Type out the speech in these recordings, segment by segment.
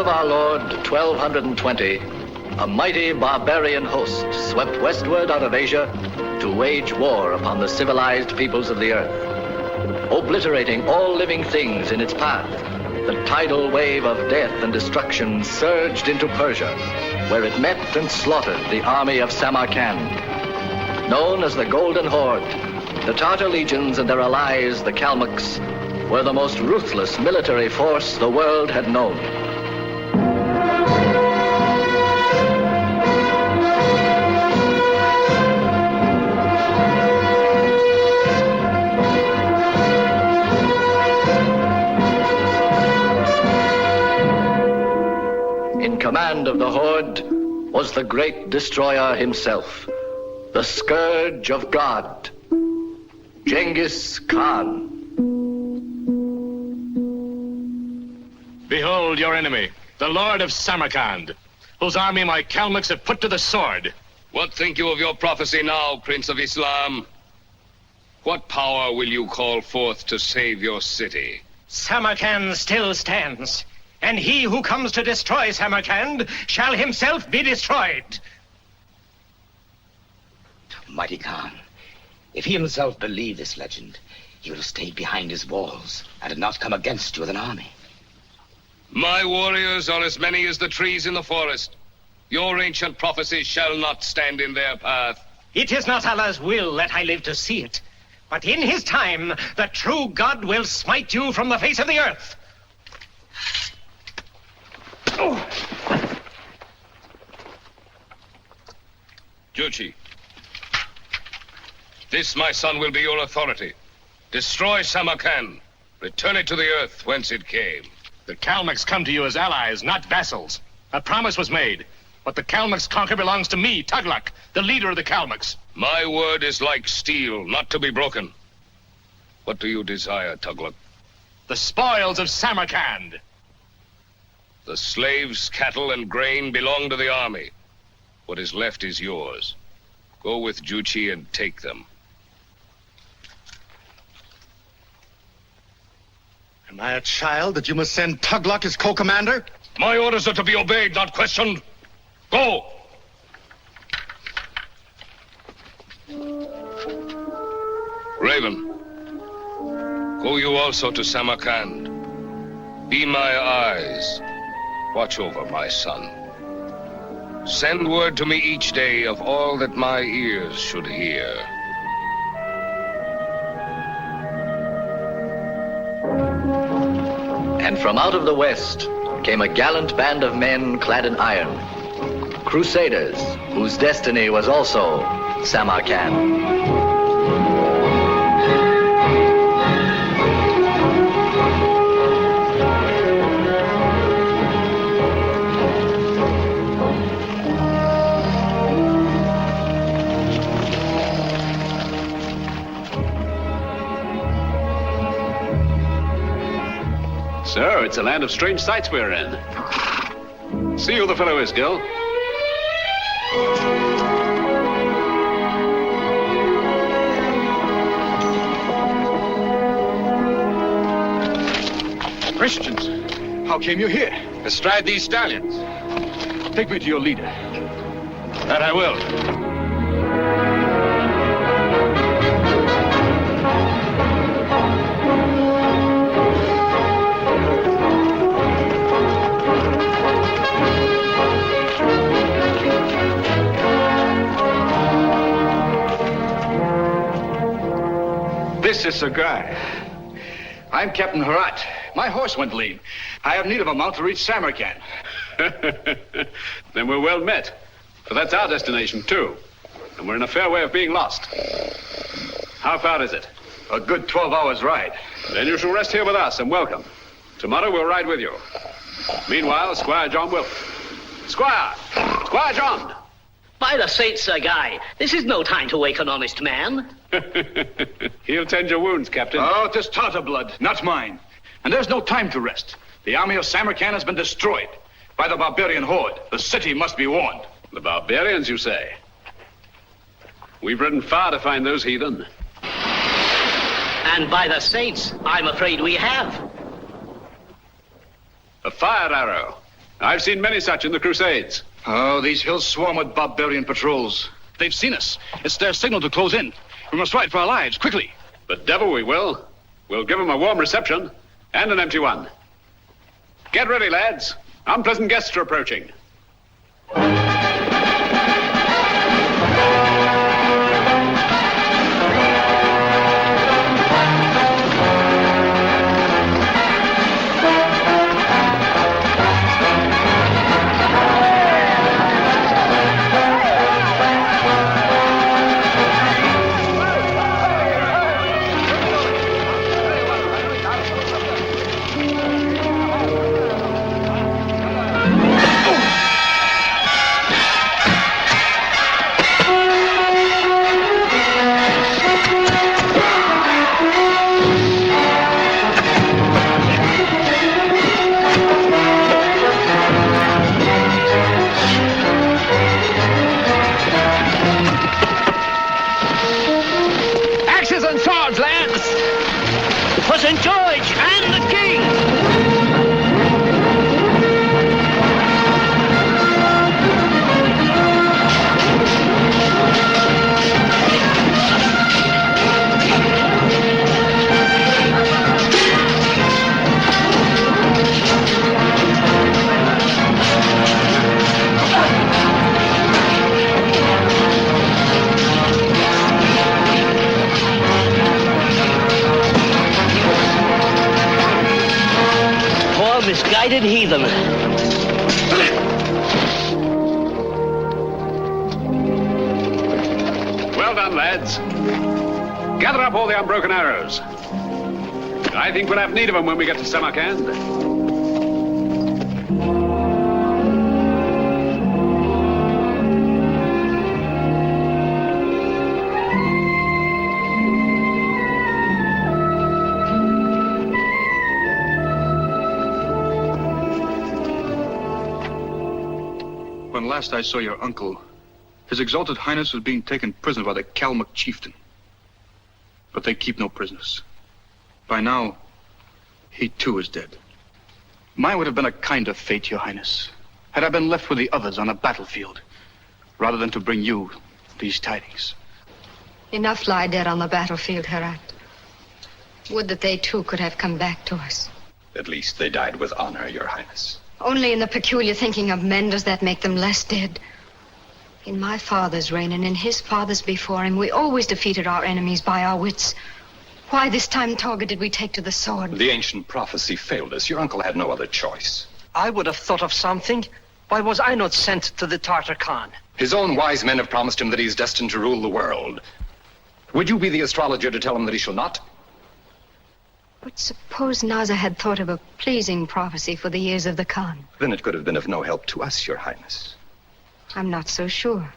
of our Lord, 1220, a mighty barbarian host swept westward out of Asia to wage war upon the civilized peoples of the earth, obliterating all living things in its path. The tidal wave of death and destruction surged into Persia, where it met and slaughtered the army of Samarkand. Known as the Golden Horde, the Tartar legions and their allies, the Kalmucks, were the most ruthless military force the world had known. In command of the Horde was the great destroyer himself, the scourge of God, Genghis Khan. Behold your enemy, the Lord of Samarkand, whose army my Kalmucks have put to the sword. What think you of your prophecy now, Prince of Islam? What power will you call forth to save your city? Samarkand still stands, and he who comes to destroy Samarkand shall himself be destroyed. Mighty Khan, if he himself believed this legend, he would have stayed behind his walls and had not come against you with an army. My warriors are as many as the trees in the forest. Your ancient prophecies shall not stand in their path. It is not Allah's will that I live to see it, but in his time, the true God will smite you from the face of the earth. Juchi, this, my son, will be your authority. Destroy Samarkand. Return it to the earth whence it came. The Kalmucks come to you as allies, not vassals. A promise was made. What the Kalmucks conquer belongs to me, Tughlaq, the leader of the Kalmucks. My word is like steel, not to be broken. What do you desire, Tughlaq? The spoils of Samarkand. The slaves, cattle, and grain belong to the army. What is left is yours. Go with Juchi and take them. Am I a child that you must send Tughlaq as co-commander? My orders are to be obeyed, not questioned. Go! Raven, go you also to Samarkand. Be my eyes. Watch over my son. Send word to me each day of all that my ears should hear. And from out of the west came a gallant band of men clad in iron, crusaders whose destiny was also Samarkand. Sir, it's a land of strange sights we're in. See who the fellow is, Gil. Christians, how came you here? Astride these stallions. Take me to your leader. That I will. This is Sir Guy. I'm Captain Herat. My horse went lame. I have need of a mount to reach Samarkand. Then we're well met. For that's our destination, too. And we're in a fair way of being lost. How far is it? A good 12 hours' ride. Then you shall rest here with us, and welcome. Tomorrow we'll ride with you. Meanwhile, Squire John will... Squire! Squire John! By the saints, Sir Guy, this is no time to wake an honest man. He'll tend your wounds, Captain. Oh, 'tis Tartar blood, not mine. And there's no time to rest. The army of Samarkand has been destroyed by the barbarian horde. The city must be warned. The barbarians, you say? We've ridden far to find those heathen. And by the saints, I'm afraid we have. A fire arrow. I've seen many such in the Crusades. Oh, these hills swarm with barbarian patrols. They've seen us. It's their signal to close in. We must fight for our lives, quickly. The devil we will. We'll give them a warm reception, and an empty one. Get ready, lads. Unpleasant guests are approaching. St. George and the King! Misguided heathen. Well done, lads. Gather up all the unbroken arrows. I think we'll have need of them when we get to Samarkand. When last I saw your uncle, His Exalted Highness was being taken prisoner by the Kalmuck chieftain. But they keep no prisoners. By now, he too is dead. Mine would have been a kinder fate, Your Highness, had I been left with the others on a battlefield, rather than to bring you these tidings. Enough lie dead on the battlefield, Herat. Would that they too could have come back to us. At least they died with honor, Your Highness. Only in the peculiar thinking of men does that make them less dead. In my father's reign and in his father's before him, we always defeated our enemies by our wits. Why this time, Torga, did we take to the sword? The ancient prophecy failed us. Your uncle had no other choice. I would have thought of something. Why was I not sent to the Tartar Khan? His own wise men have promised him that he is destined to rule the world. Would you be the astrologer to tell him that he shall not? But suppose Naza had thought of a pleasing prophecy for the ears of the Khan. Then it could have been of no help to us, Your Highness. I'm not so sure.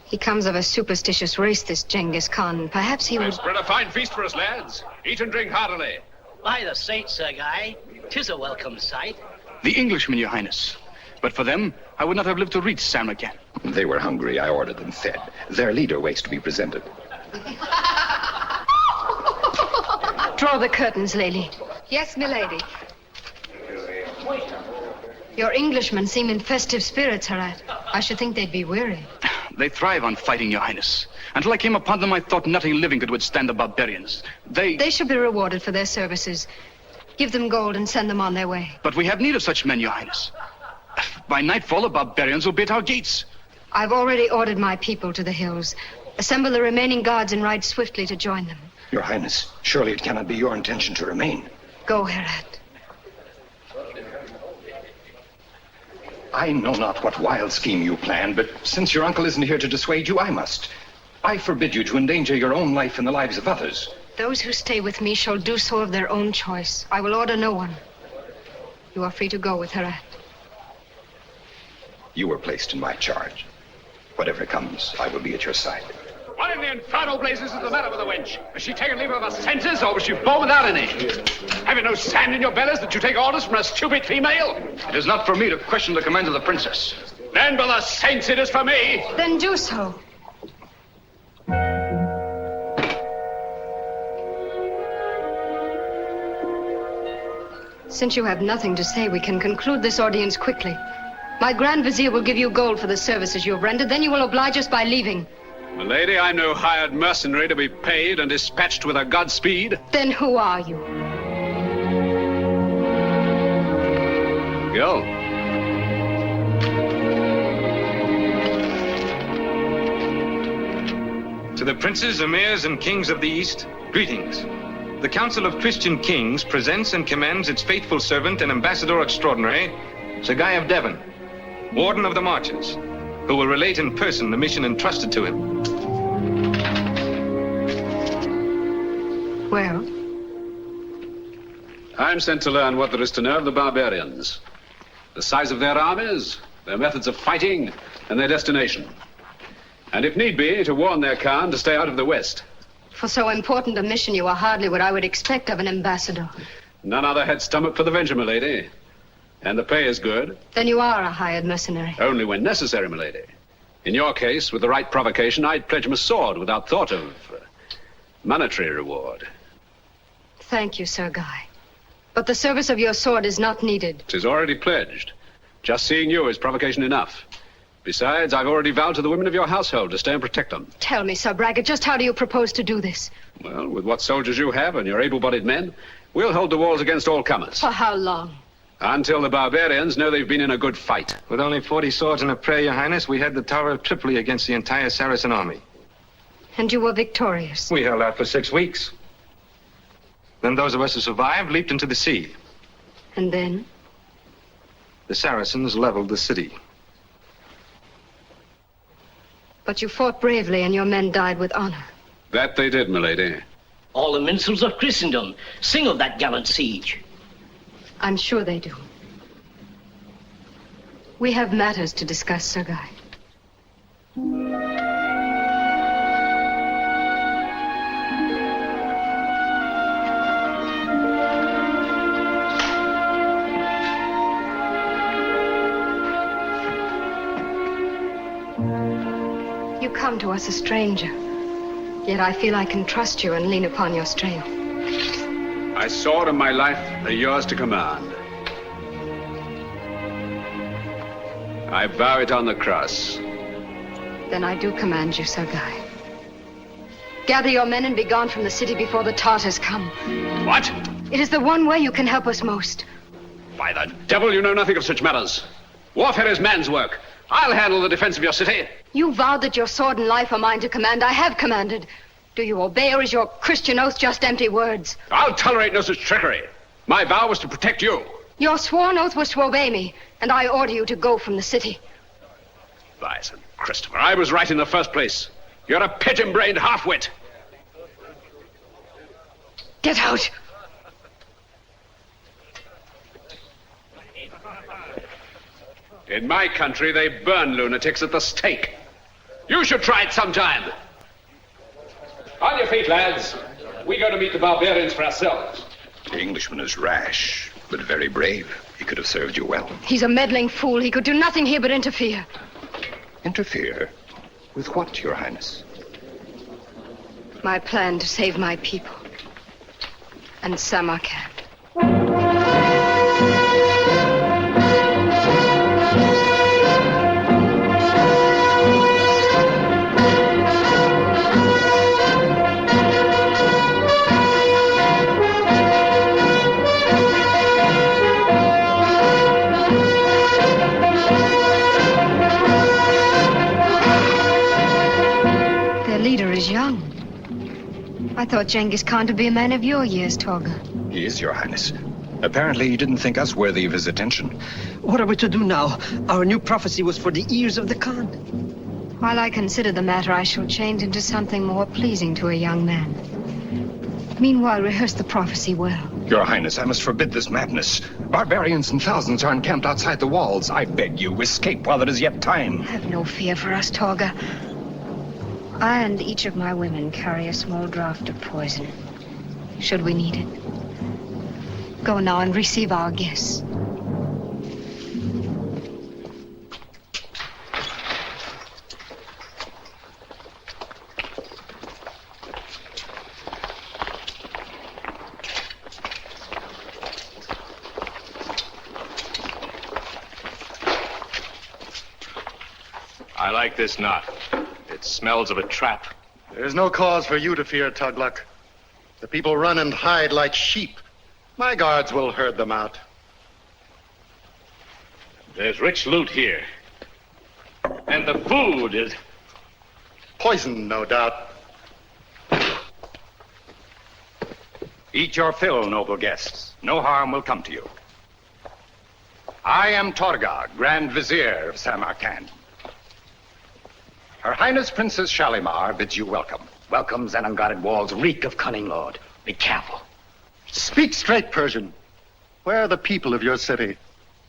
He comes of a superstitious race, this Genghis Khan. Perhaps he would... I've spread a fine feast for us, lads. Eat and drink heartily. By the saints, Sir Guy, 'tis a welcome sight. The Englishmen, Your Highness. But for them, I would not have lived to reach Samarkand. They were hungry. I ordered them fed. Their leader waits to be presented. Draw the curtains, lady. Yes, milady. Your Englishmen seem in festive spirits, Herat. I should think they'd be weary. They thrive on fighting, Your Highness. Until I came upon them, I thought nothing living could withstand the barbarians. They should be rewarded for their services. Give them gold and send them on their way. But we have need of such men, Your Highness. By nightfall, the barbarians will be at our gates. I've already ordered my people to the hills. Assemble the remaining guards and ride swiftly to join them. Your Highness, surely it cannot be your intention to remain. Go, Herat. I know not what wild scheme you planned, but since your uncle isn't here to dissuade you, I must. I forbid you to endanger your own life and the lives of others. Those who stay with me shall do so of their own choice. I will order no one. You are free to go with Herat. You were placed in my charge. Whatever comes, I will be at your side. What in the infernal blazes is the matter with the wench? Has she taken leave of her senses, or was she born without any? Have you no sand in your bellies that you take orders from a stupid female? It is not for me to question the commands of the princess. Then, by the saints, it is for me. Then do so. Since you have nothing to say, we can conclude this audience quickly. My Grand Vizier will give you gold for the services you have rendered, then you will oblige us by leaving. Milady, I'm no hired mercenary to be paid and dispatched with a Godspeed. Then who are you? Go. To the princes, emirs, and kings of the East, greetings. The Council of Christian Kings presents and commends its faithful servant and ambassador extraordinary, Sir Guy of Devon, Warden of the Marches, who will relate in person the mission entrusted to him. Well? I'm sent to learn what there is to know of the barbarians. The size of their armies, their methods of fighting, and their destination. And if need be, to warn their Khan to stay out of the West. For so important a mission, you are hardly what I would expect of an ambassador. None other had stomach for the venture, milady. And the pay is good. Then you are a hired mercenary. Only when necessary, milady. In your case, with the right provocation, I'd pledge him a sword without thought of monetary reward. Thank you, Sir Guy. But the service of your sword is not needed. It is already pledged. Just seeing you is provocation enough. Besides, I've already vowed to the women of your household to stay and protect them. Tell me, Sir Braggart, just how do you propose to do this? Well, with what soldiers you have and your able-bodied men, we'll hold the walls against all comers. For how long? Until the barbarians know they've been in a good fight. With only 40 swords and a prayer, Your Highness, we had the Tower of Tripoli against the entire Saracen army. And you were victorious? We held out for 6 weeks. Then those of us who survived leaped into the sea. And then? The Saracens leveled the city. But you fought bravely and your men died with honor. That they did, milady. All the minstrels of Christendom sing of that gallant siege. I'm sure they do. We have matters to discuss, Sir Guy. You come to us a stranger, yet I feel I can trust you and lean upon your strength. My sword and my life are yours to command. I vow it on the cross. Then I do command you, Sir Guy. Gather your men and be gone from the city before the Tartars come. What? It is the one way you can help us most. By the devil, you know nothing of such matters. Warfare is man's work. I'll handle the defense of your city. You vowed that your sword and life are mine to command. I have commanded. Do you obey, or is your Christian oath just empty words? I'll tolerate no such trickery. My vow was to protect you. Your sworn oath was to obey me, and I order you to go from the city. By St. Christopher, I was right in the first place. You're a pigeon-brained half-wit. Get out! In my country, they burn lunatics at the stake. You should try it sometime. On your feet, lads. We go to meet the barbarians for ourselves. The Englishman is rash, but very brave. He could have served you well. He's a meddling fool. He could do nothing here but interfere. Interfere? With what, Your Highness? My plan to save my people. And Samarkand. Leader is young. I thought Genghis Khan to be a man of your years, Torga. He is, Your Highness. Apparently, he didn't think us worthy of his attention. What are we to do now? Our new prophecy was for the ears of the Khan. While I consider the matter, I shall change into something more pleasing to a young man. Meanwhile, rehearse the prophecy well. Your Highness, I must forbid this madness. Barbarians in thousands are encamped outside the walls. I beg you, escape while there is yet time. Have no fear for us, Torga. I and each of my women carry a small draught of poison, should we need it. Go now and receive our guests. like this knot. It smells of a trap. There's no cause for you to fear, Tugluck. The people run and hide like sheep. My guards will herd them out. There's rich loot here. And the food is... poison, no doubt. Eat your fill, noble guests. No harm will come to you. I am Torga, Grand Vizier of Samarkand. Her Highness Princess Shalimar bids you welcome. Welcomes and unguarded walls reek of cunning, Lord. Be careful. Speak straight, Persian. Where are the people of your city?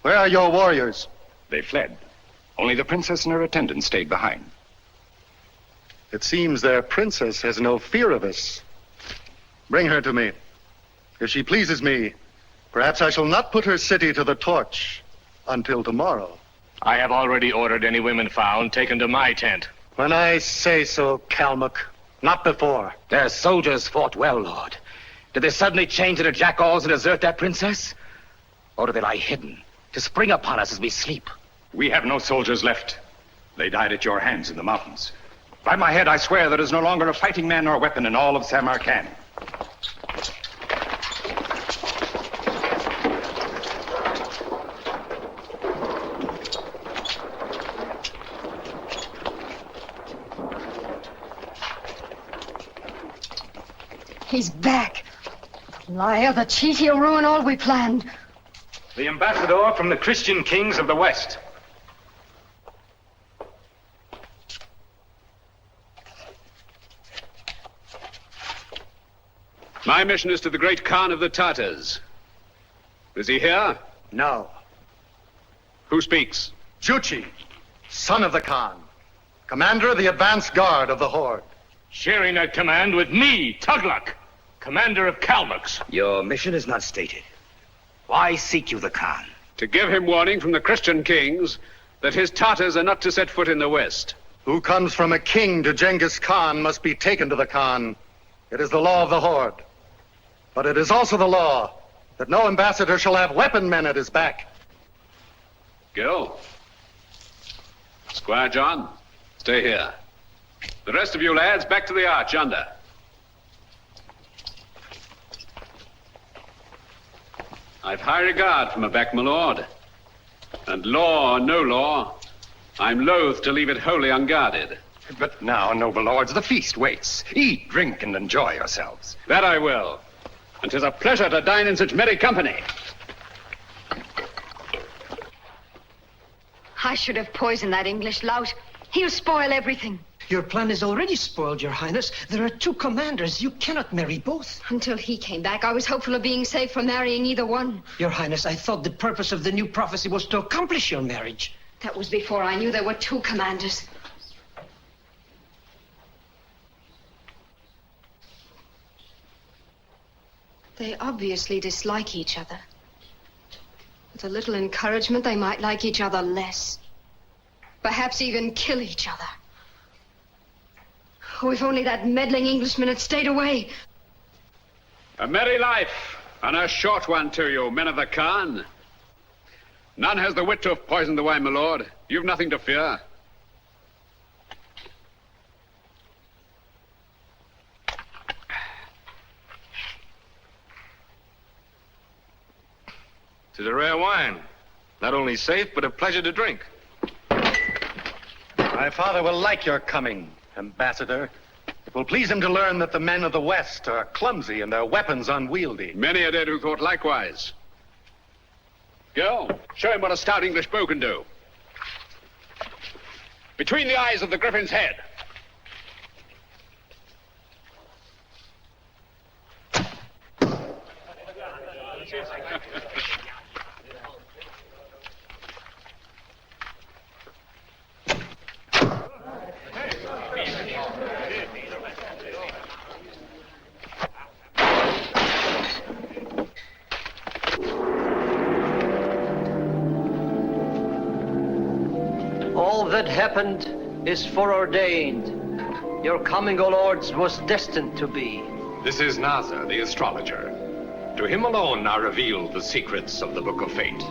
Where are your warriors? They fled. Only the princess and her attendants stayed behind. It seems their princess has no fear of us. Bring her to me. If she pleases me, perhaps I shall not put her city to the torch until tomorrow. I have already ordered any women found taken to my tent. When I say so, Kalmuck, not before. Their soldiers fought well, Lord. Did they suddenly change into jackals and desert that princess? Or do they lie hidden to spring upon us as we sleep? We have no soldiers left. They died at your hands in the mountains. By my head, I swear there is no longer a fighting man or weapon in all of Samarkand. He's back. Liar, the cheat, he'll ruin all we planned. The ambassador from the Christian kings of the West. My mission is to the great Khan of the Tartars. Is he here? No. Who speaks? Juchi, son of the Khan, commander of the advance guard of the Horde. Sharing that command with me, Tugluck, commander of Kalmucks. Your mission is not stated. Why seek you the Khan? To give him warning from the Christian kings that his Tartars are not to set foot in the West. Who comes from a king to Genghis Khan must be taken to the Khan. It is the law of the Horde. But it is also the law that no ambassador shall have weapon men at his back. Gil. Squire John, stay here. The rest of you lads, back to the arch yonder. I've high regard for my back, my lord. And law or no law, I'm loath to leave it wholly unguarded. But now, noble lords, the feast waits. Eat, drink, and enjoy yourselves. That I will. And 'tis a pleasure to dine in such merry company. I should have poisoned that English lout. He'll spoil everything. Your plan is already spoiled, Your Highness. There are two commanders. You cannot marry both. Until he came back, I was hopeful of being safe from marrying either one. Your Highness, I thought the purpose of the new prophecy was to accomplish your marriage. That was before I knew there were two commanders. They obviously dislike each other. With a little encouragement, they might like each other less. Perhaps even kill each other. Oh, if only that meddling Englishman had stayed away. A merry life, and a short one to you, men of the Khan. None has the wit to have poisoned the wine, my lord. You've nothing to fear. Tis a rare wine. Not only safe, but a pleasure to drink. My father will like your coming, Ambassador. It will please him to learn that the men of the West are clumsy and their weapons unwieldy. Many are dead who thought likewise. Go, show him what a stout English bow can do. Between the eyes of the griffin's head. All that happened is foreordained. Your coming, O lords, was destined to be. This is Nazar, the astrologer. To him alone are revealed the secrets of the Book of Fate.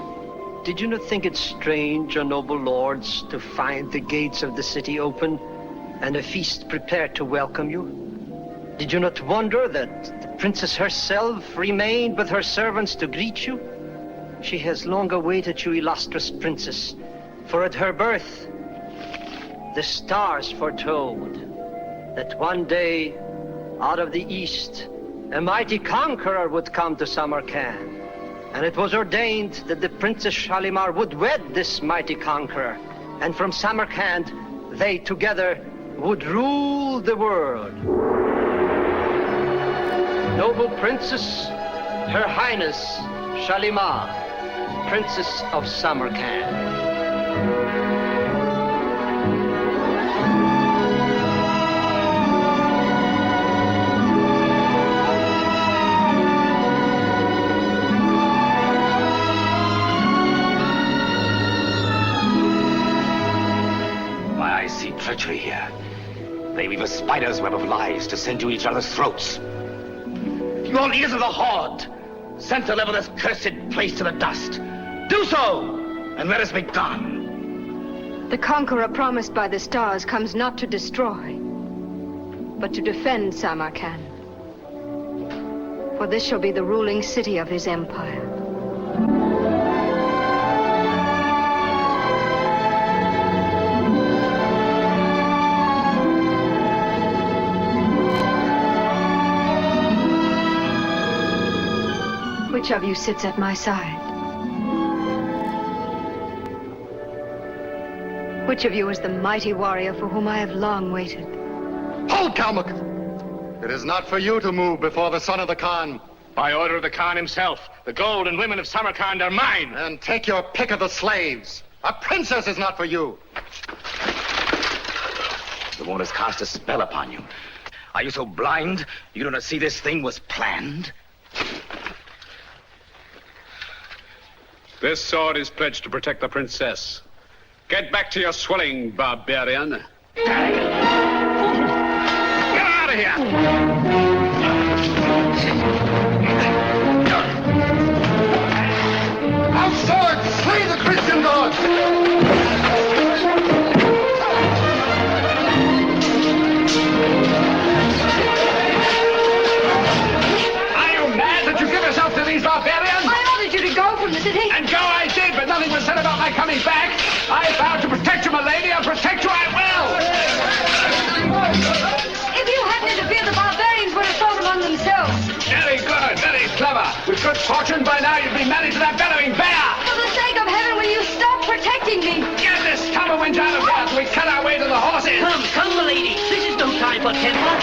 Did you not think it strange, O noble lords, to find the gates of the city open and a feast prepared to welcome you? Did you not wonder that the princess herself remained with her servants to greet you? She has long awaited you, illustrious princess, for at her birth, the stars foretold that one day, out of the east, a mighty conqueror would come to Samarkand. And it was ordained that the Princess Shalimar would wed this mighty conqueror. And from Samarkand, they together would rule the world. Noble Princess, Her Highness Shalimar, Princess of Samarkand. Treachery here. They weave a spider's web of lies to send to each other's throats. You all ears of the horde, sent to level this cursed place to the dust. Do so, and let us be gone. The conqueror promised by the stars comes not to destroy, but to defend Samarkand. For this shall be the ruling city of his empire. Which of you sits at my side? Which of you is the mighty warrior for whom I have long waited? Hold, Kalmuk! It is not for you to move before the son of the Khan. By order of the Khan himself, the gold and women of Samarkand are mine. And take your pick of the slaves. A princess is not for you. The moon has cast a spell upon you. Are you so blind you do not see this thing was planned? This sword is pledged to protect the princess. Get back to your swelling, barbarian. Get out of here! Our swords, slay the Christian gods! Are you mad that you give yourself to these barbarians? You to go from the city? And go I did, but nothing was said about my coming back. I vowed to protect you, my lady, and protect you I will! If you hadn't interfered, the barbarians would have fought among themselves. Very good, very clever. With good fortune, by now you'd be married to that bellowing bear. For the sake of heaven, will you stop protecting me? Get this tumblewind out of here as we cut our way to the horses. Come, my lady. This is no time for temper.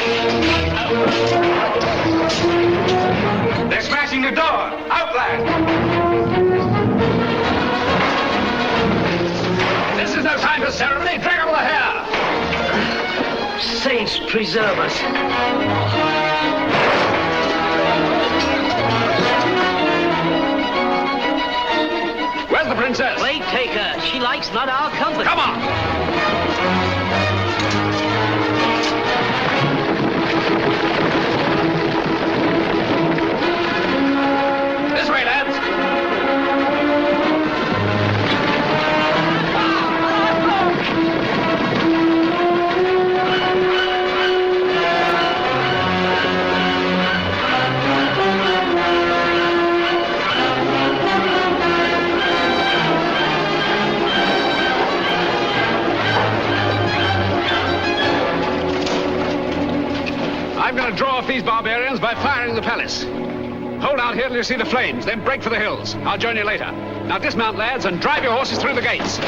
They're smashing the door. Outland! This is no time for ceremony. Drag over the hair. Saints preserve us. Where's the princess? Plague take her. She likes not our company. Come on! This way, lads. I'm going to draw off these barbarians by firing the palace. Hold out here till you see the flames, then break for the hills. I'll join you later. Now dismount, lads, and drive your horses through the gates.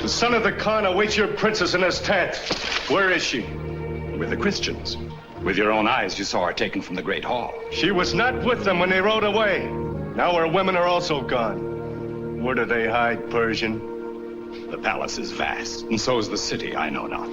The son of the Khan awaits your princess in his tent. Where is she? With the Christians. With your own eyes, you saw her taken from the Great Hall. She was not with them when they rode away. Now her women are also gone. Where do they hide, Persian? The palace is vast, and so is the city, I know not.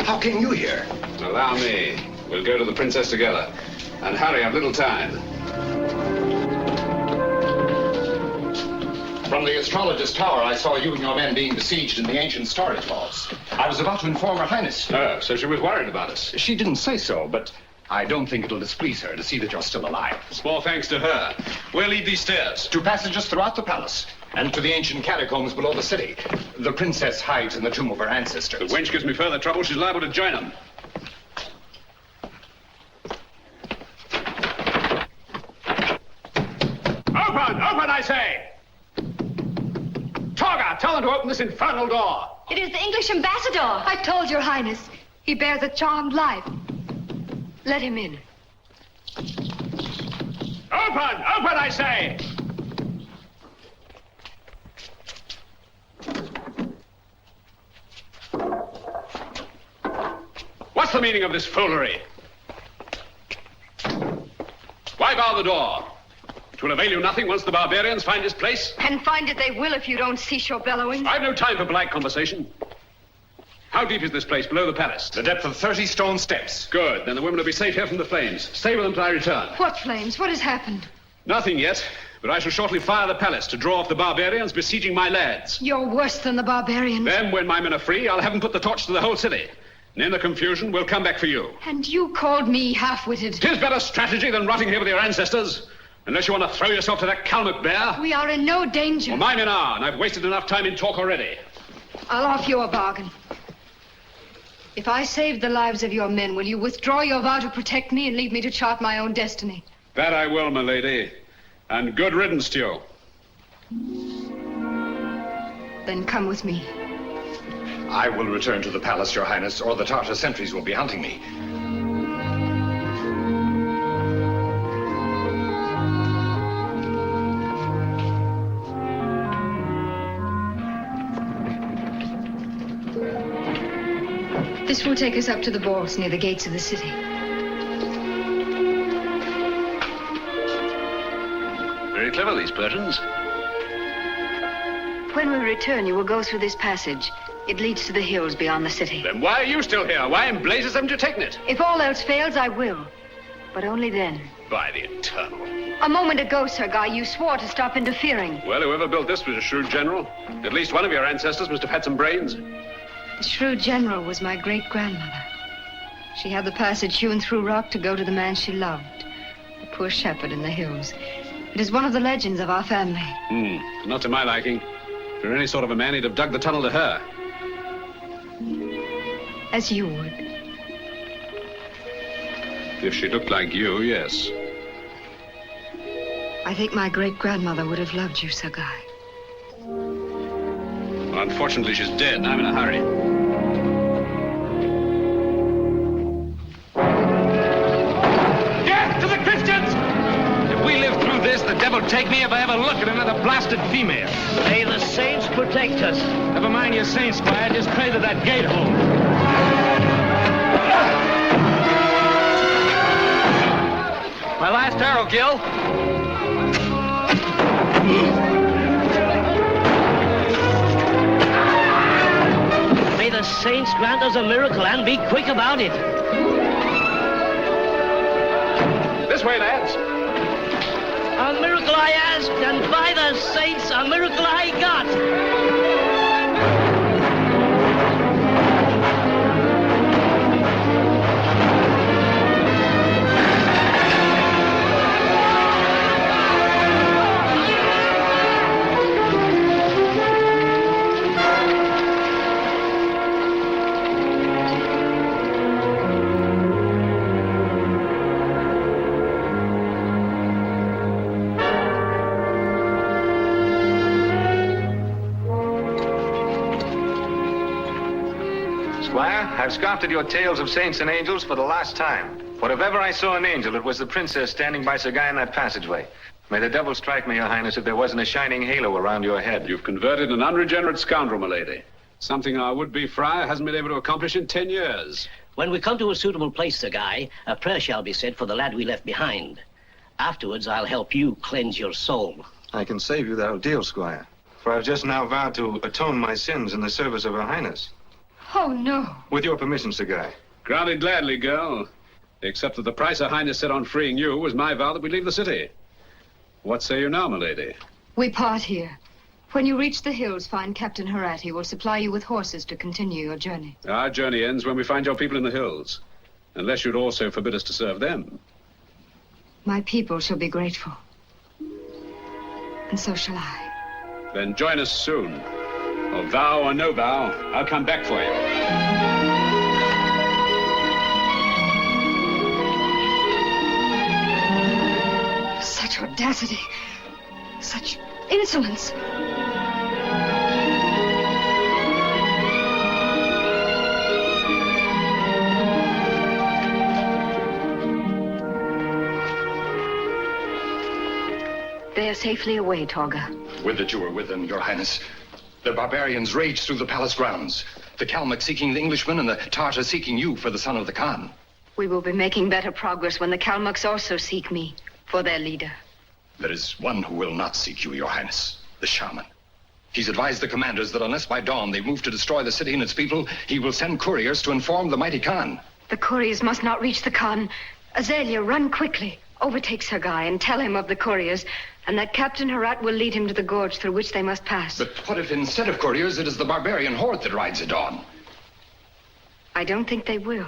How came you here? Allow me. We'll go to the princess together. And hurry, I've little time. From the astrologer's tower, I saw you and your men being besieged in the ancient storage vaults. I was about to inform Her Highness. Oh, so she was worried about us. She didn't say so, but I don't think it'll displease her to see that you're still alive. Small thanks to her. Where lead these stairs? To passages throughout the palace, and to the ancient catacombs below the city. The princess hides in the tomb of her ancestors. The wench gives me further trouble. She's liable to join them. Open, I say! Torga, tell them to open this infernal door. It is the English ambassador. I told your highness. He bears a charmed life. Let him in. Open, I say! What's the meaning of this foolery? Why bar the door? It will avail you nothing once the barbarians find this place. And find it they will if you don't cease your bellowing. I've no time for polite conversation. How deep is this place below the palace? The depth of 30 stone steps. Good. Then the women will be safe here from the flames. Stay with them till I return. What flames? What has happened? Nothing yet, but I shall shortly fire the palace to draw off the barbarians besieging my lads. You're worse than the barbarians. Then, when my men are free, I'll have them put the torch to the whole city. And in the confusion, we'll come back for you. And you called me half-witted. 'Tis better strategy than rotting here with your ancestors. Unless you want to throw yourself to that Kalmuk bear. We are in no danger. Well, my men are, and I've wasted enough time in talk already. I'll offer you a bargain. If I save the lives of your men, will you withdraw your vow to protect me and leave me to chart my own destiny? That I will, my lady. And good riddance to you. Then come with me. I will return to the palace, Your Highness, or the Tartar sentries will be hunting me. This will take us up to the vaults near the gates of the city. Very clever, these Persians. When we return, you will go through this passage. It leads to the hills beyond the city. Then why are you still here? Why in blazes haven't you taken it? If all else fails, I will. But only then. By the eternal. A moment ago, Sir Guy, you swore to stop interfering. Well, whoever built this was a shrewd general. At least one of your ancestors must have had some brains. The shrewd general was my great-grandmother. She had the passage hewn through rock to go to the man she loved, the poor shepherd in the hills. It is one of the legends of our family. Not to my liking. If you're any sort of a man, he'd have dug the tunnel to her. As you would. If she looked like you, yes. I think my great-grandmother would have loved you, Sir Guy. Well, unfortunately, she's dead, and I'm in a hurry. Death to the Christians! If we live through this, the devil take me if I ever look at another blasted female. May the saints protect us. Never mind your saints, Squire. Just pray that that gate holds. My last arrow, Gil. May the saints grant us a miracle and be quick about it. This way, lads. A miracle I asked, and by the saints, a miracle I got. I've scoffed at your tales of saints and angels for the last time. For if ever I saw an angel, it was the princess standing by Sir Guy in that passageway. May the devil strike me, Your Highness, if there wasn't a shining halo around your head. You've converted an unregenerate scoundrel, my lady. Something our would-be friar hasn't been able to accomplish in 10 years. When we come to a suitable place, Sir Guy, a prayer shall be said for the lad we left behind. Afterwards, I'll help you cleanse your soul. I can save you that deal, Squire. For I've just now vowed to atone my sins in the service of Her Highness. Oh, no. With your permission, Sir Guy. Granted gladly, girl. Except that the price Her Highness set on freeing you was my vow that we leave the city. What say you now, my lady? We part here. When you reach the hills, find Captain Herat. He will supply you with horses to continue your journey. Our journey ends when we find your people in the hills. Unless you'd also forbid us to serve them. My people shall be grateful. And so shall I. Then join us soon. Or vow or no vow, I'll come back for you. Such audacity. Such insolence. They are safely away, Torga. Would that you were with them, Your Highness. The barbarians rage through the palace grounds. The Kalmuck seeking the Englishman and the Tartar seeking you for the son of the Khan. We will be making better progress when the Kalmucks also seek me for their leader. There is one who will not seek you, Your Highness. The shaman. He's advised the commanders that unless by dawn they move to destroy the city and its people, he will send couriers to inform the mighty Khan. The couriers must not reach the Khan. Azalea, run quickly. Overtake Sir Guy and tell him of the couriers, and that Captain Herat will lead him to the gorge through which they must pass. But what if instead of couriers, it is the barbarian horde that rides at dawn? I don't think they will.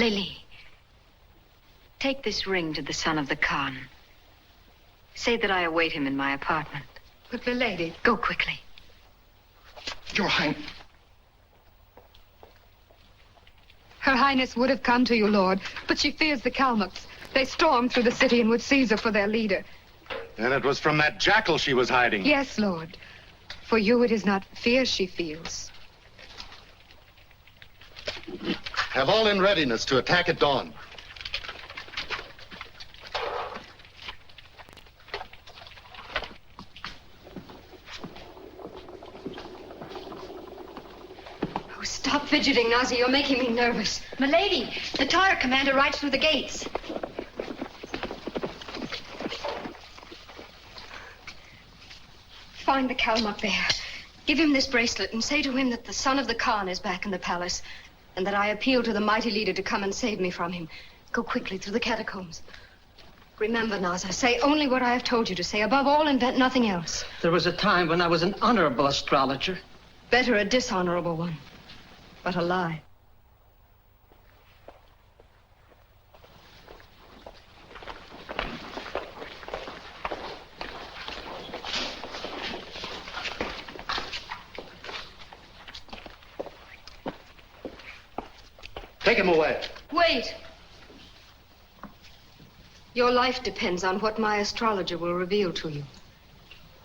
Lily, take this ring to the son of the Khan. Say that I await him in my apartment. But the lady... Go quickly. Your Highness... Her Highness would have come to you, Lord, but she fears the Kalmucks. They stormed through the city and would seize her for their leader. And it was from that jackal she was hiding. Yes, Lord. For you, it is not fear she feels. Have all in readiness to attack at dawn. Oh, stop fidgeting, Nazi. You're making me nervous. Milady, the Tartar commander rides through the gates. Find the Kalmuck there. Give him this bracelet and say to him that the son of the Khan is back in the palace and that I appeal to the mighty leader to come and save me from him. Go quickly through the catacombs. Remember, Naza, say only what I have told you to say. Above all, invent nothing else. There was a time when I was an honorable astrologer. Better a dishonorable one, but a lie. Take him away. Wait. Your life depends on what my astrologer will reveal to you.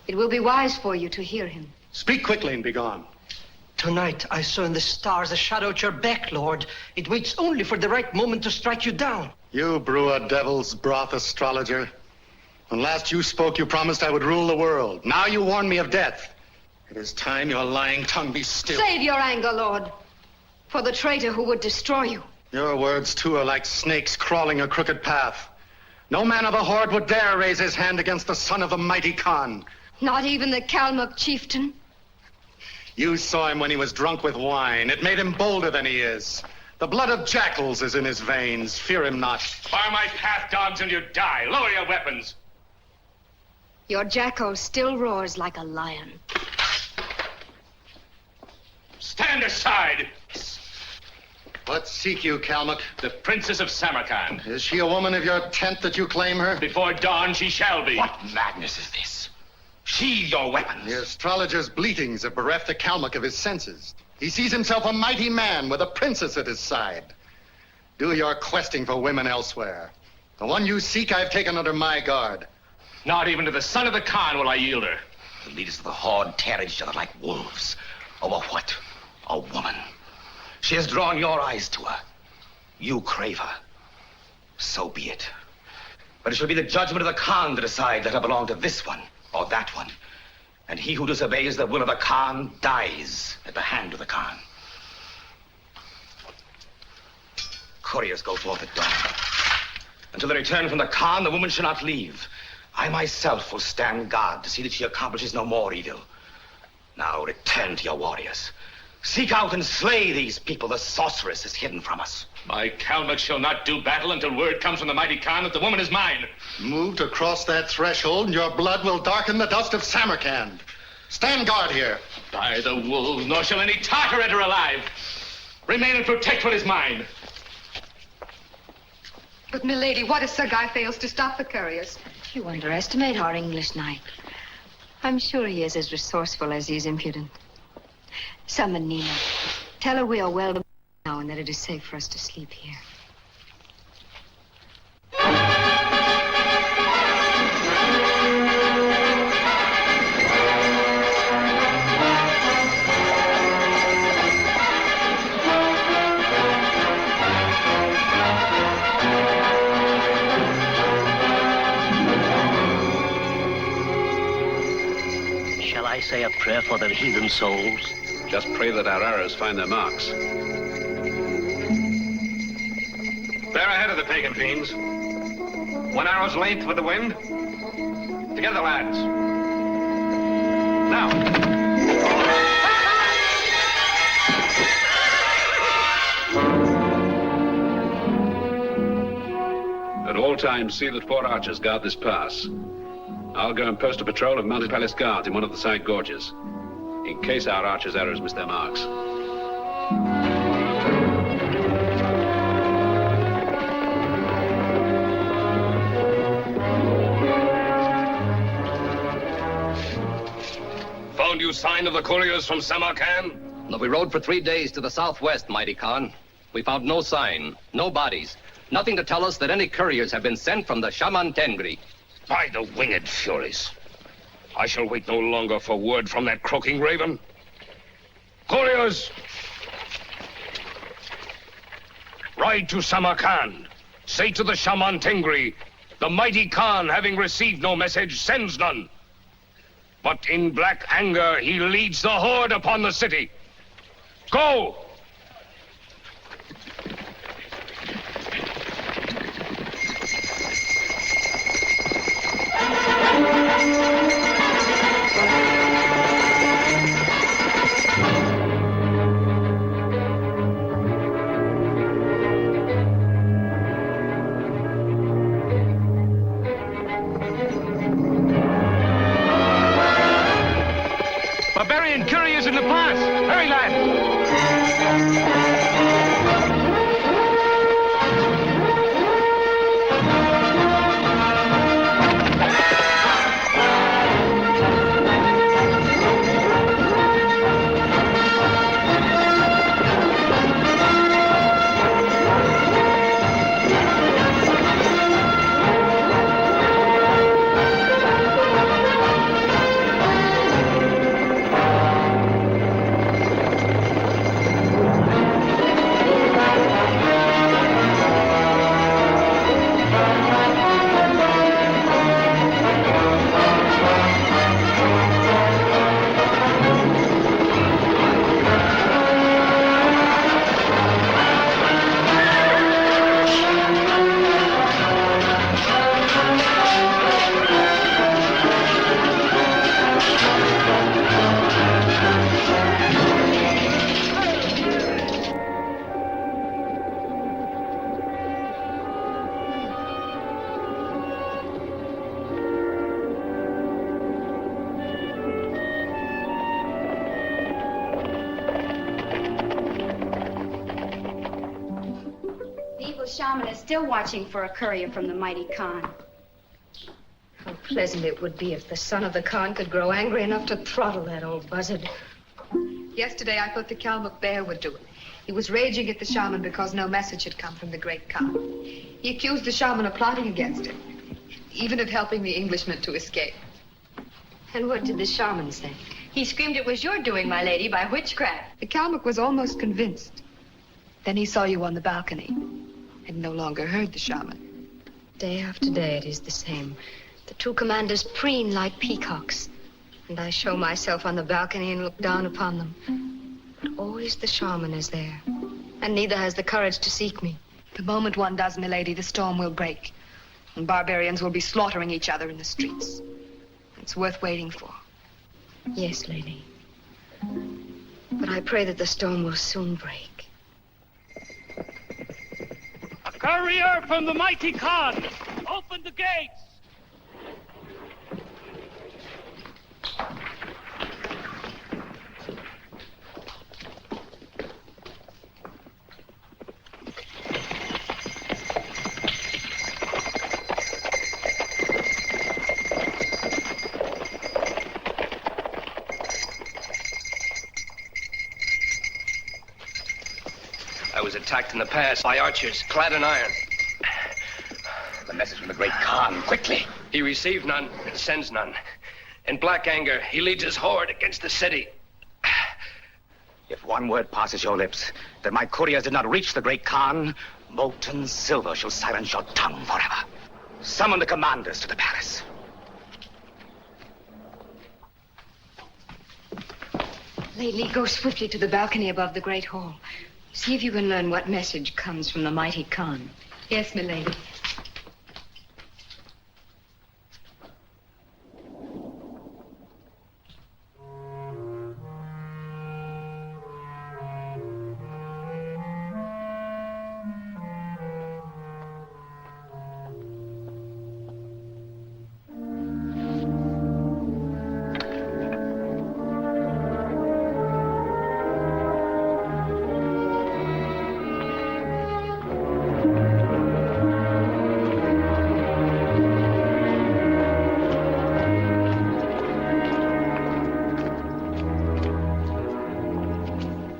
It will be wise for you to hear him. Speak quickly and be gone. Tonight, I saw in the stars a shadow at your back, Lord. It waits only for the right moment to strike you down. You brew a devil's broth astrologer. When last you spoke, you promised I would rule the world. Now you warn me of death. It is time your lying tongue be still. Save your anger, Lord, for the traitor who would destroy you. Your words, too, are like snakes crawling a crooked path. No man of the horde would dare raise his hand against the son of the mighty Khan. Not even the Kalmuck chieftain? You saw him when he was drunk with wine. It made him bolder than he is. The blood of jackals is in his veins. Fear him not. Bar my path, dogs, and you die. Lower your weapons. Your jackal still roars like a lion. Stand aside. What seek you, Kalmuck? The Princess of Samarkand. Is she a woman of your tent that you claim her? Before dawn, she shall be. What madness is this? Sheathe your weapons. The astrologer's bleatings have bereft the Kalmuck of his senses. He sees himself a mighty man with a princess at his side. Do your questing for women elsewhere. The one you seek, I've taken under my guard. Not even to the son of the Khan will I yield her. The leaders of the horde tear each other like wolves. Over what? A woman. She has drawn your eyes to her. You crave her. So be it. But it shall be the judgment of the Khan to decide that I belong to this one or that one. And he who disobeys the will of the Khan dies at the hand of the Khan. Couriers go forth at dawn. Until they return from the Khan, the woman shall not leave. I myself will stand guard to see that she accomplishes no more evil. Now return to your warriors. Seek out and slay these people the sorceress has hidden from us. My Kalmuck shall not do battle until word comes from the mighty Khan that the woman is mine. Move to cross that threshold and your blood will darken the dust of Samarkand. Stand guard here. By the wolves, nor shall any Tartar enter alive. Remain and protect what is mine. But, milady, what if Sir Guy fails to stop the couriers? You underestimate our English knight. I'm sure he is as resourceful as he is impudent. Summon Nina. Tell her we are well now and that it is safe for us to sleep here. Shall I say a prayer for their heathen souls? Just pray that our arrows find their marks. They're ahead of the pagan fiends. 1 arrow's length with the wind. Together, lads. Now. At all times, see that 4 archers guard this pass. I'll go and post a patrol of mounted palace guards in one of the side gorges, in case our archers' arrows miss their marks. Found you sign of the couriers from Samarkand? No, we rode for 3 days to the southwest, mighty Khan. We found no sign, no bodies, nothing to tell us that any couriers have been sent from the Shaman Tengri. By the winged furies. I shall wait no longer for word from that croaking raven. Couriers! Ride to Samarkand. Say to the Shaman Tengri, the mighty Khan, having received no message, sends none. But in black anger, he leads the horde upon the city. Go! Barbarian couriers in the pass! Hurry, lad! Shaman is still watching for a courier from the mighty Khan. How pleasant it would be if the son of the Khan could grow angry enough to throttle that old buzzard. Yesterday, I thought the Kalmuck bear would do it. He was raging at the shaman because no message had come from the great Khan. He accused the shaman of plotting against him, even of helping the Englishmen to escape. And what did the shaman say? He screamed it was your doing, my lady, by witchcraft. The Kalmuk was almost convinced. Then he saw you on the balcony and no longer heard the shaman. Day after day it is the same. The two commanders preen like peacocks. And I show myself on the balcony and look down upon them. But always the shaman is there. And neither has the courage to seek me. The moment one does, milady, the storm will break. And barbarians will be slaughtering each other in the streets. It's worth waiting for. Yes, lady. But I pray that the storm will soon break. A courier from the mighty Khan! Open the gates! I was attacked in the pass by archers, clad in iron. The message from the great Khan, quickly. He received none and sends none. In black anger, he leads his horde against the city. If one word passes your lips that my couriers did not reach the great Khan, molten silver shall silence your tongue forever. Summon the commanders to the palace. Lady, go swiftly to the balcony above the great hall. See if you can learn what message comes from the mighty Khan. Yes, milady.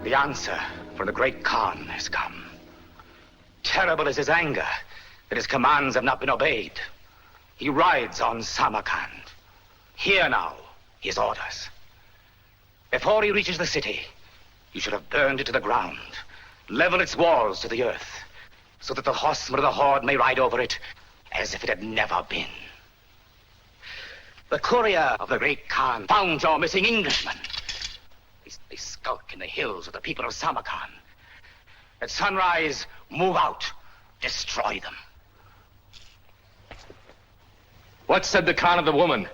The answer from the great Khan has come. Terrible is his anger that his commands have not been obeyed. He rides on Samarkand. Hear now his orders. Before he reaches the city, you should have burned it to the ground, level its walls to the earth, so that the horsemen of the horde may ride over it as if it had never been. The courier of the great Khan found your missing Englishmen. They skulk in the hills of the people of Samarkand. At sunrise, move out. Destroy them. What said the Khan of the woman?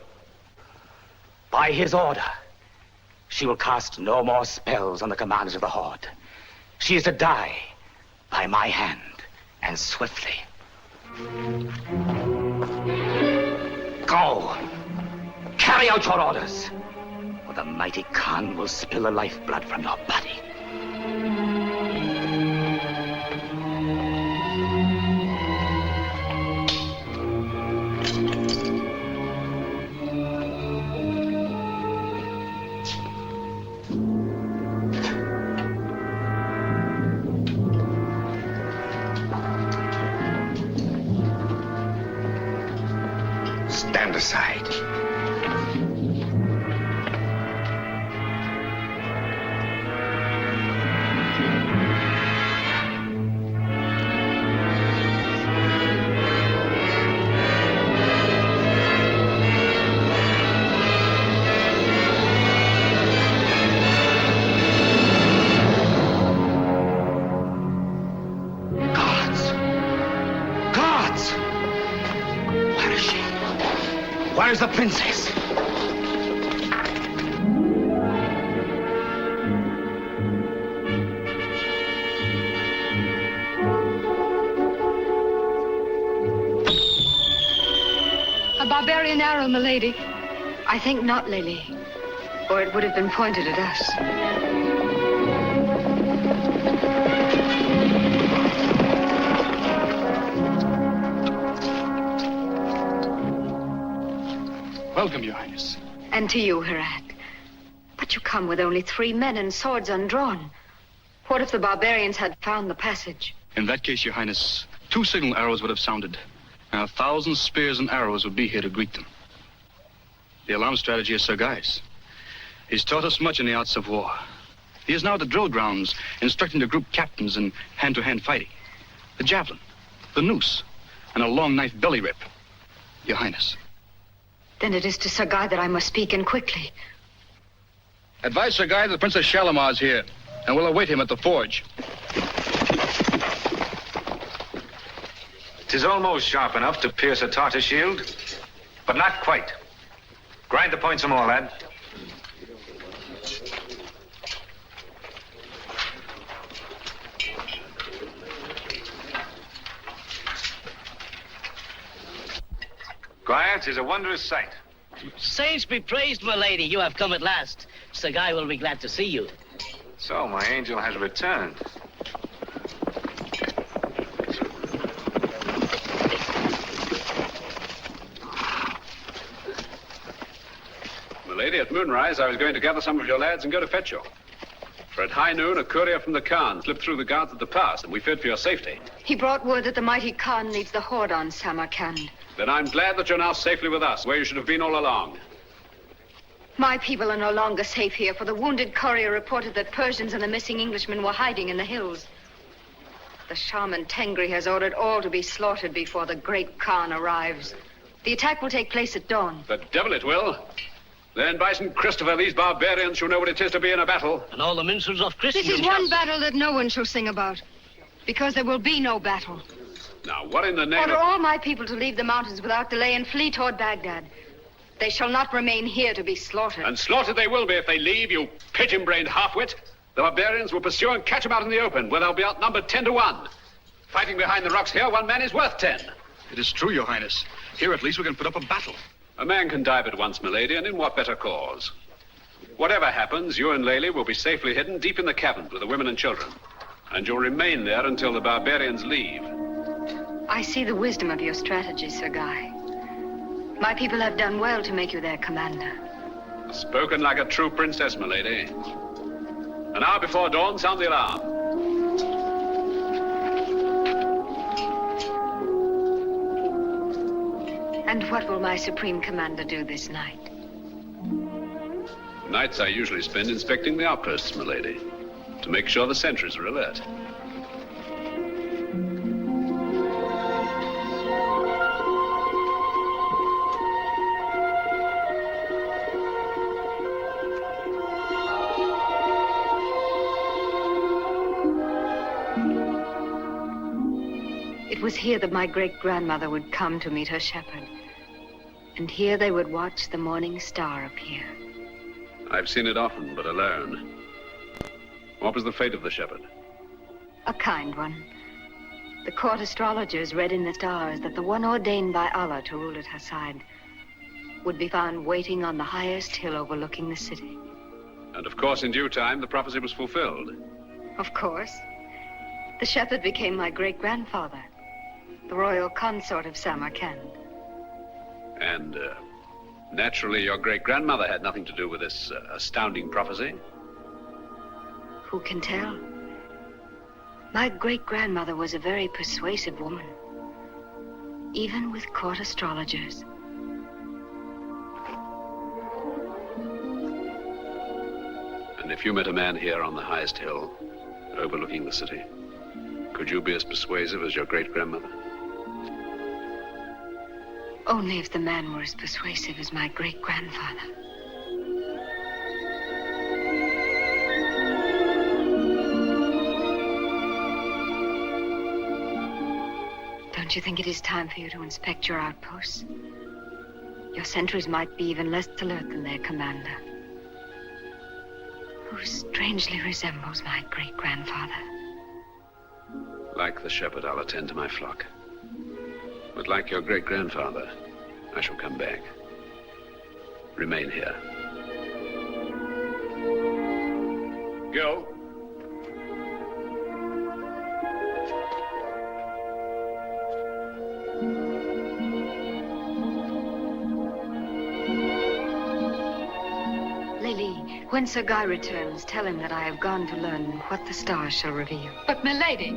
By his order, she will cast no more spells on the commanders of the horde. She is to die by my hand, and swiftly. Go. Carry out your orders. The mighty Khan will spill the lifeblood from your body. Stand aside. Where's the princess? A barbarian arrow, milady. I think not, Lily. Or it would have been pointed at us. Welcome, Your Highness. And to you, Herat. But you come with only 3 men and swords undrawn. What if the barbarians had found the passage? In that case, Your Highness, 2 signal arrows would have sounded. And 1,000 spears and arrows would be here to greet them. The alarm strategy is Sir Guy's. He's taught us much in the arts of war. He is now at the drill grounds, instructing the group captains in hand-to-hand fighting. The javelin, the noose, and a long knife belly rip. Your Highness. Then it is to Sir Guy that I must speak, and quickly. Advise Sir Guy that Princess Shalimar's here, and we'll await him at the forge. 'Tis almost sharp enough to pierce a Tartar shield, but not quite. Grind the point some more, lad. Squire, 'tis a wondrous sight. Saints be praised, my lady. You have come at last. Sir Guy will be glad to see you. So my angel has returned. Milady, at moonrise, I was going to gather some of your lads and go to fetch you. For at high noon, a courier from the Khan slipped through the guards at the pass, and we feared for your safety. He brought word that the mighty Khan leads the horde on Samarkand. Then I'm glad that you're now safely with us, where you should have been all along. My people are no longer safe here, for the wounded courier reported that Persians and the missing Englishmen were hiding in the hills. The shaman Tengri has ordered all to be slaughtered before the great Khan arrives. The attack will take place at dawn. The devil it will. Then, by St. Christopher, these barbarians shall know what it is to be in a battle. And all the minstrels of Christendom. This is one battle that no one shall sing about, because there will be no battle. Now, what in the name Order of... all my people to leave the mountains without delay and flee toward Baghdad. They shall not remain here to be slaughtered. And slaughtered they will be if they leave, you pigeon-brained half-wit. The barbarians will pursue and catch them out in the open, where they'll be outnumbered 10 to 1. Fighting behind the rocks here, one man is worth 10. It is true, Your Highness. Here, at least, we can put up a battle. A man can die but once, milady, and in what better cause? Whatever happens, you and Lely will be safely hidden deep in the caverns with the women and children. And you'll remain there until the barbarians leave. I see the wisdom of your strategy, Sir Guy. My people have done well to make you their commander. Spoken like a true princess, milady. An hour before dawn, sound the alarm. And what will my supreme commander do this night? Nights I usually spend inspecting the outposts, milady, to make sure the sentries are alert. It was here that my great-grandmother would come to meet her shepherd. And here they would watch the morning star appear. I've seen it often, but alone. What was the fate of the shepherd? A kind one. The court astrologers read in the stars that the one ordained by Allah to rule at her side would be found waiting on the highest hill overlooking the city. And of course, in due time, the prophecy was fulfilled. Of course. The shepherd became my great-grandfather, the royal consort of Samarkand. And, naturally, your great-grandmother had nothing to do with this astounding prophecy. Who can tell? My great-grandmother was a very persuasive woman, even with court astrologers. And if you met a man here on the highest hill, overlooking the city, could you be as persuasive as your great-grandmother? Only if the man were as persuasive as my great-grandfather. Don't you think it is time for you to inspect your outposts? Your sentries might be even less alert than their commander, who strangely resembles my great-grandfather. Like the shepherd, I'll attend to my flock. But like your great-grandfather, I shall come back. Remain here. Go. Lily, when Sir Guy returns, tell him that I have gone to learn what the stars shall reveal. But, milady...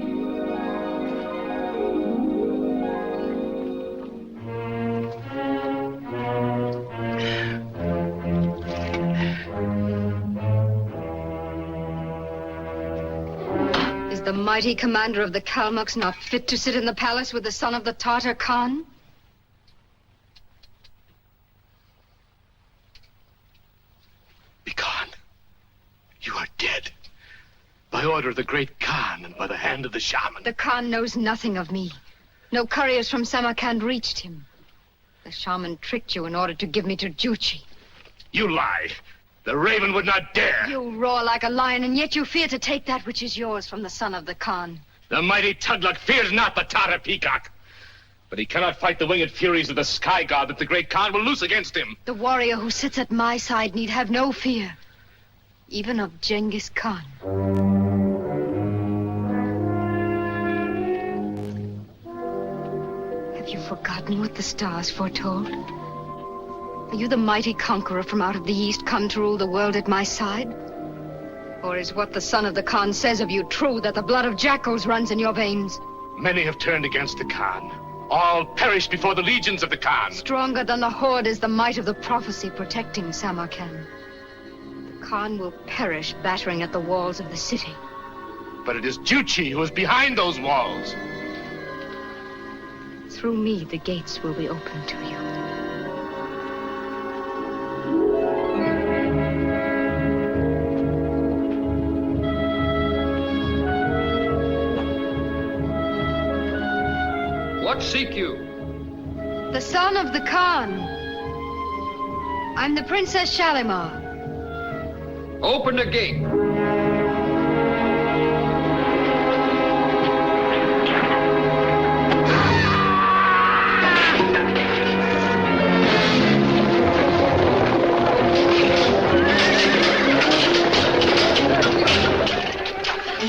mighty commander of the Kalmucks not fit to sit in the palace with the son of the Tartar Khan? Khan, you are dead. By order of the great Khan and by the hand of the shaman. The Khan knows nothing of me. No couriers from Samarkand reached him. The shaman tricked you in order to give me to Juchi. You lie. The raven would not dare. You roar like a lion, and yet you fear to take that which is yours from the son of the Khan. The mighty Tugluk fears not the Tartar peacock. But he cannot fight the winged furies of the sky god that the great Khan will loose against him. The warrior who sits at my side need have no fear, even of Genghis Khan. Have you forgotten what the stars foretold? Are you the mighty conqueror from out of the east come to rule the world at my side? Or is what the son of the Khan says of you true, that the blood of jackals runs in your veins? Many have turned against the Khan. All perished before the legions of the Khan. Stronger than the horde is the might of the prophecy protecting Samarkand. The Khan will perish battering at the walls of the city. But it is Juchi who is behind those walls. Through me, the gates will be open to you. What seek you? The son of the Khan. I'm the Princess Shalimar. Open the gate.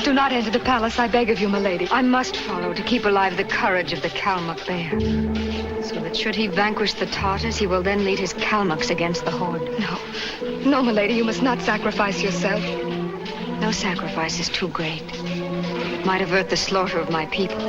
Do not enter the palace, I beg of you, milady. I must follow to keep alive the courage of the Kalmuk bear. So that should he vanquish the Tartars, he will then lead his Kalmucks against the horde. No, milady, you must not sacrifice yourself. No sacrifice is too great. It might avert the slaughter of my people.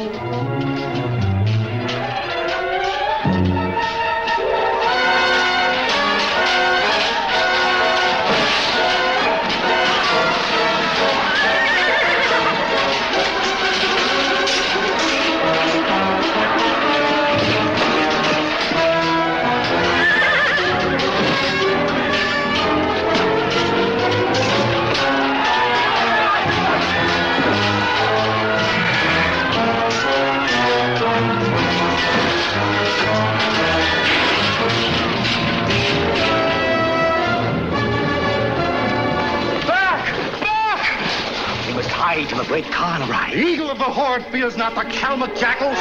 Till the great Khan arrives. The eagle of the horde fears not the Kalmuk jackals.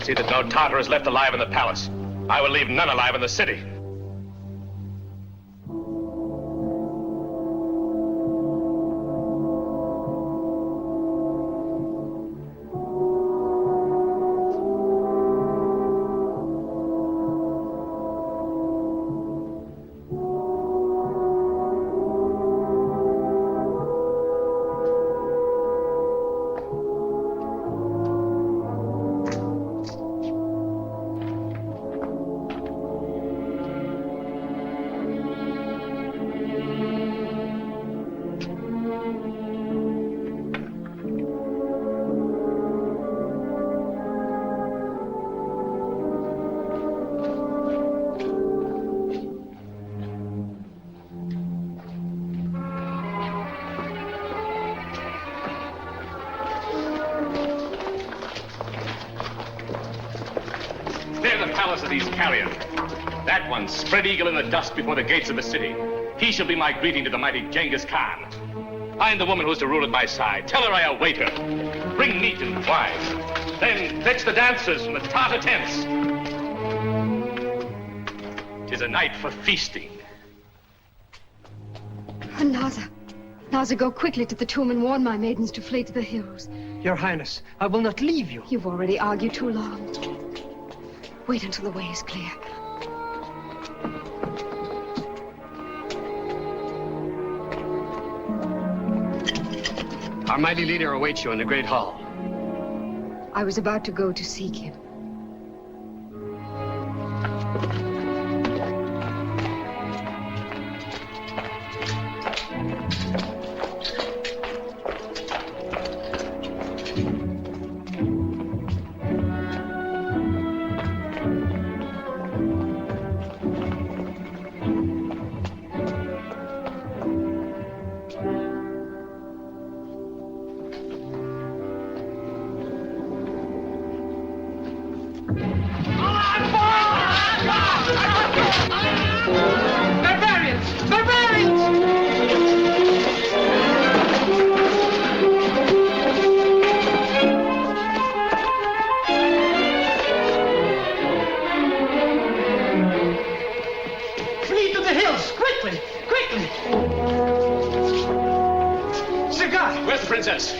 See that no Tartar is left alive in the palace. I will leave none alive in the city. these carrion. That one, spread eagle in the dust before the gates of the city. He shall be my greeting to the mighty Genghis Khan. Find the woman who's to rule at my side. Tell her I await her. Bring meat and wine. Then fetch the dancers from the Tartar tents. 'Tis a night for feasting. Naza. Naza, go quickly to the tomb and warn my maidens to flee to the hills. Your Highness, I will not leave you. You've already argued too long. Wait until the way is clear. Our mighty leader awaits you in the great hall. I was about to go to seek him.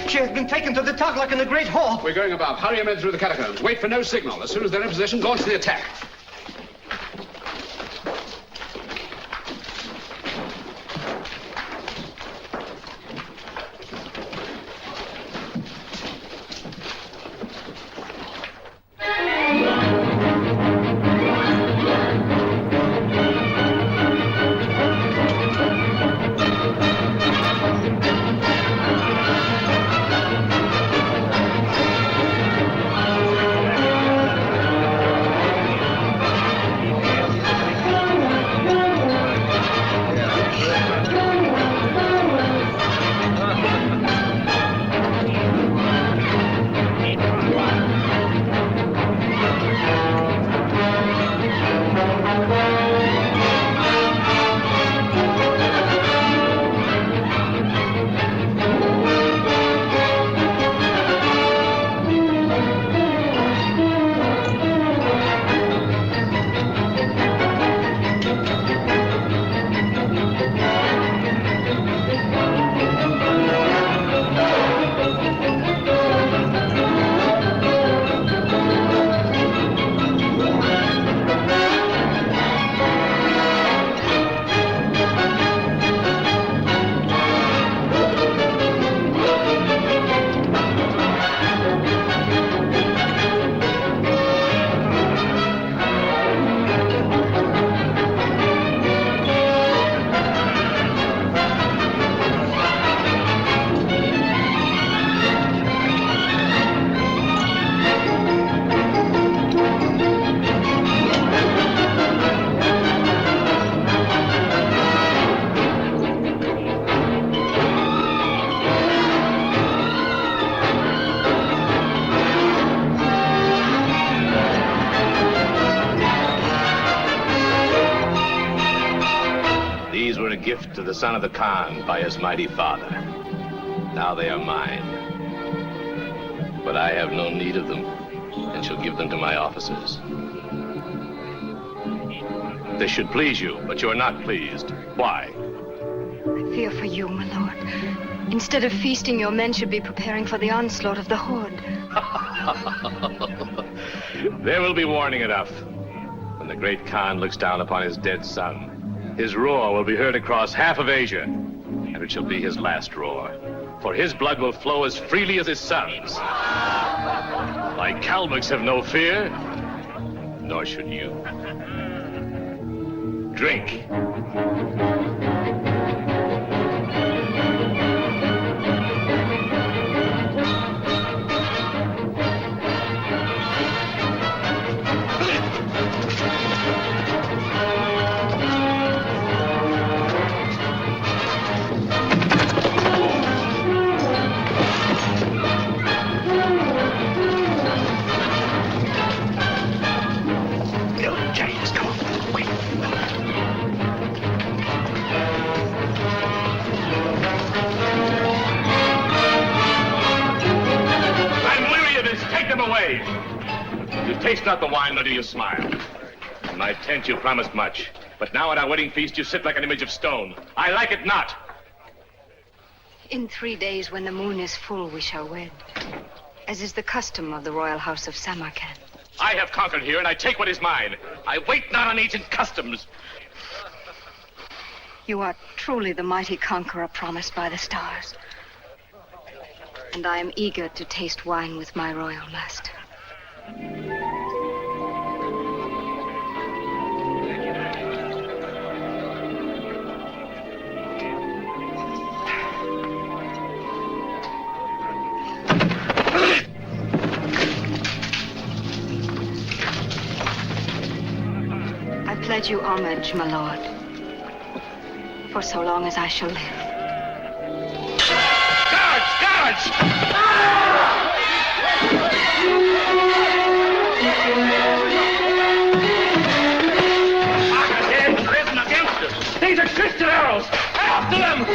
She has been taken to the Taglak in the Great Hall. We're going above. Hurry your men through the catacombs. Wait for no signal. As soon as they're in position, launch the attack. Gift to the son of the Khan by his mighty father. Now they are mine. But I have no need of them, and shall give them to my officers. This should please you, but you are not pleased. Why? I fear for you, my lord. Instead of feasting, your men should be preparing for the onslaught of the horde. There will be warning enough. When the great Khan looks down upon his dead son, his roar will be heard across half of Asia, and it shall be his last roar. For his blood will flow as freely as his son's. My Kalmucks have no fear, nor should you. Drink. Go. Taste not the wine, nor do you smile. In my tent you promised much, but now at our wedding feast you sit like an image of stone. I like it not. In 3 days, when the moon is full, we shall wed, as is the custom of the royal house of Samarkand. I have conquered here, and I take what is mine. I wait not on ancient customs. You are truly the mighty conqueror promised by the stars. And I am eager to taste wine with my royal master. I pledge you homage, my lord, for so long as I shall live. Guards! Guards! Again, risen against us. These are Christian arrows. After them!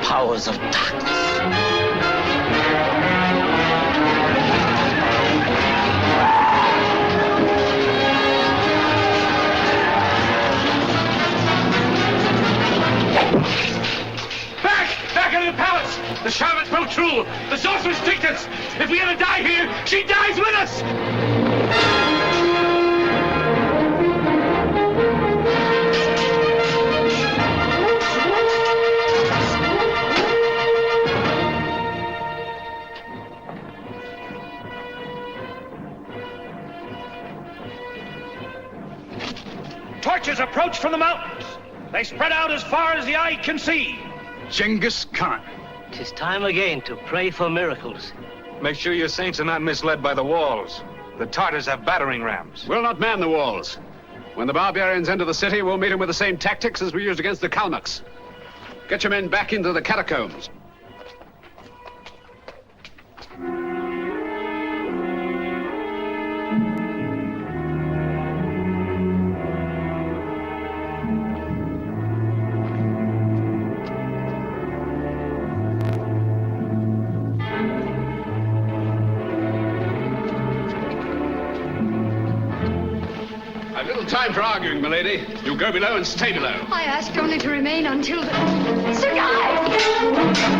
powers of darkness. Back into the palace! The shaman broke through! The sorceress tricked us! If we ever die here, she dies with us! Torches approach from the mountains. They spread out as far as the eye can see. Genghis Khan. 'Tis time again to pray for miracles. Make sure your saints are not misled by the walls. The Tartars have battering rams. We'll not man the walls. When the barbarians enter the city, we'll meet them with the same tactics as we used against the Kalmucks. Get your men back into the catacombs. I've little time for arguing, milady. You go below and stay below. I asked only to remain until the... Sir Guy!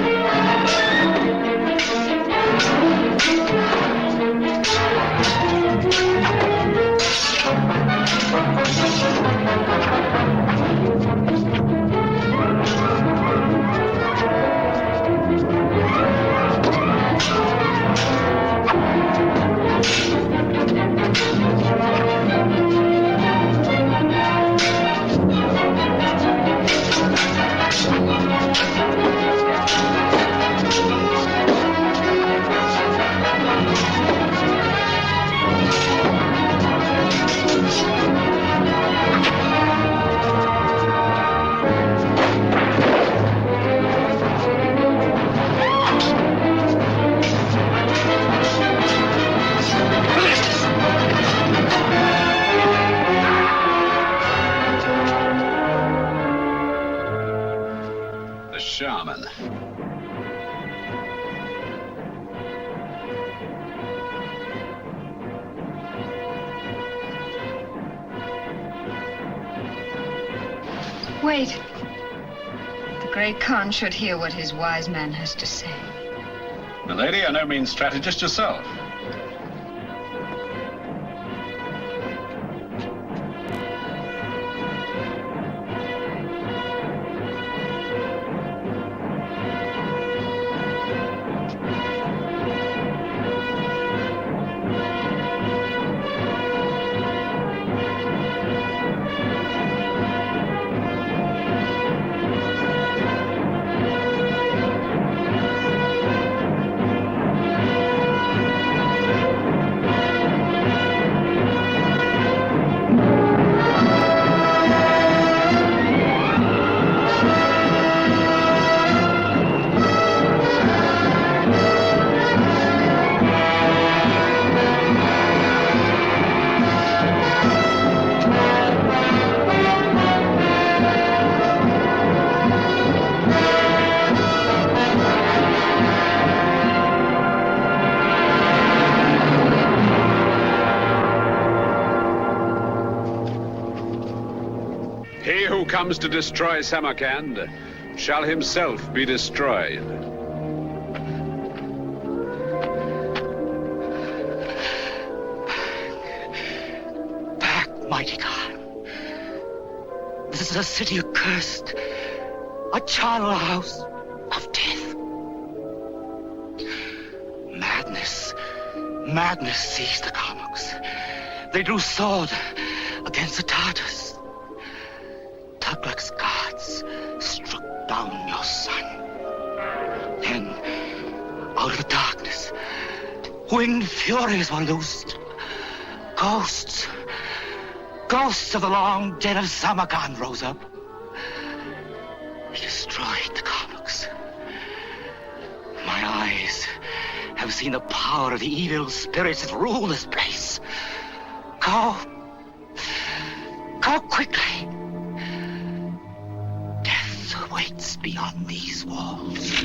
Shaman. Wait. The great Khan should hear what his wise man has to say. Milady, are no mean strategist yourself. He who comes to destroy Samarkand shall himself be destroyed. Back, mighty Khan. This is a city accursed, a charnel house of death. Madness seized the Kalmuks. They drew sword against the Tartars. Tughlaq's guards struck down your son. Then, out of the darkness, winged furies were loosed. Ghosts of the long dead of Samarkand rose up. He destroyed the Kalmuks. My eyes have seen the power of the evil spirits that rule this place. Go quickly. Waits beyond these walls.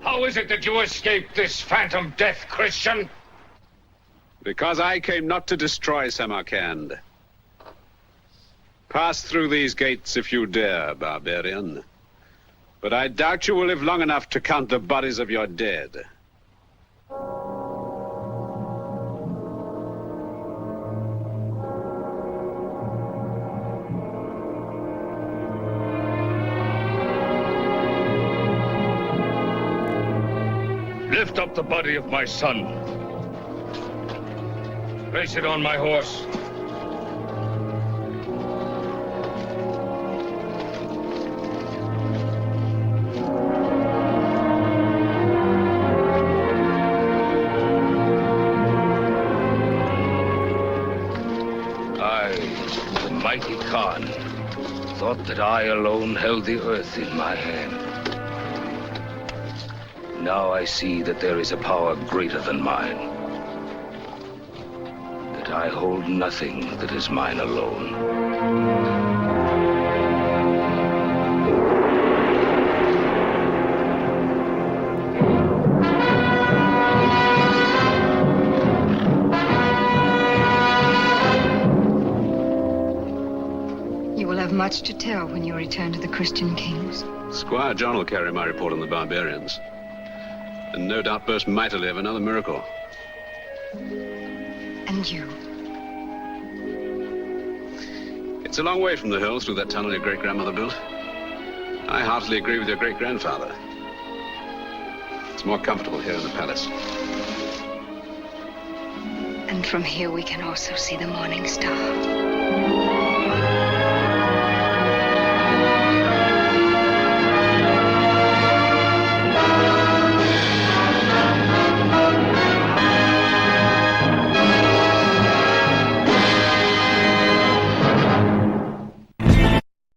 How is it that you escaped this phantom death, Christian? Because I came not to destroy Samarkand. Pass through these gates if you dare, barbarian. But I doubt you will live long enough to count the bodies of your dead. Lift up the body of my son. Place it on my horse. I, the mighty Khan, thought that I alone held the earth in my hand. Now I see that there is a power greater than mine. That I hold nothing that is mine alone. much to tell when you return to the Christian kings. Squire John will carry my report on the barbarians. And no doubt burst mightily of another miracle. And you? It's a long way from the hills through that tunnel your great-grandmother built. I heartily agree with your great-grandfather. It's more comfortable here in the palace. And from here we can also see the morning star.